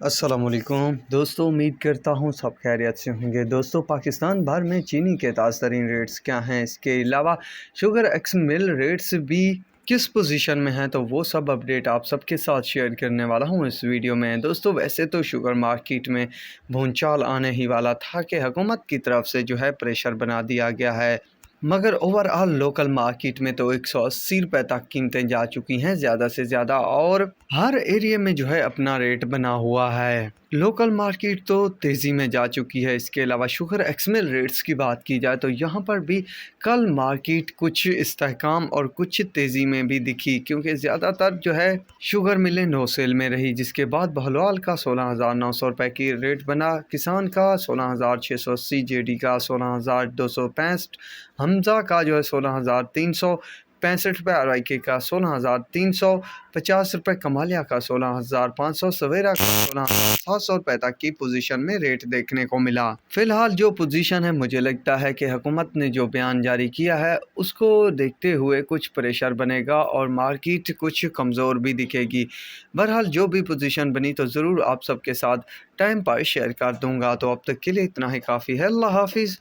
अस्सलाम वालेकुम दोस्तों, उम्मीद करता हूँ सब खैरियत से होंगे। दोस्तों, पाकिस्तान भर में चीनी के ताज़ा तरीन रेट्स क्या हैं, इसके अलावा शुगर एक्स मिल रेट्स भी किस पोजीशन में हैं, तो वो सब अपडेट आप सबके साथ शेयर करने वाला हूँ इस वीडियो में। दोस्तों, वैसे तो शुगर मार्केट में भूचाल आने ही वाला था कि हुकूमत की तरफ से जो है प्रेशर बना दिया गया है, मगर ओवरऑल लोकल मार्केट में तो 180 रुपये तक कीमतें जा चुकी हैं ज़्यादा से ज़्यादा, और हर एरिया में जो है अपना रेट बना हुआ है। लोकल मार्केट तो तेज़ी में जा चुकी है। इसके अलावा शुगर एक्समिल रेट्स की बात की जाए तो यहाँ पर भी कल मार्केट कुछ इस्तेहकाम और कुछ तेज़ी में भी दिखी, क्योंकि ज़्यादातर जो है शुगर मिलें नो सेल में रही, जिसके बाद बहलवाल का 16,900 रुपये की रेट बना, किसान का 16,680, जेडी का 16,265, हमजा का जो है 16,365 रुपये, RIK का 16,350 रुपये, कमालिया का 16,500, सवेरा का 16,700 रुपये तक की पोजीशन में रेट देखने को मिला। फिलहाल जो पोजीशन है, मुझे लगता है कि हुकूमत ने जो बयान जारी किया है उसको देखते हुए कुछ प्रेशर बनेगा और मार्केट कुछ कमज़ोर भी दिखेगी। बहरहाल जो भी पोजीशन बनी तो ज़रूर आप सबके साथ टाइम पर शेयर कर दूँगा। तो अब तक के लिए इतना ही काफ़ी है। अल्लाह हाफिज़।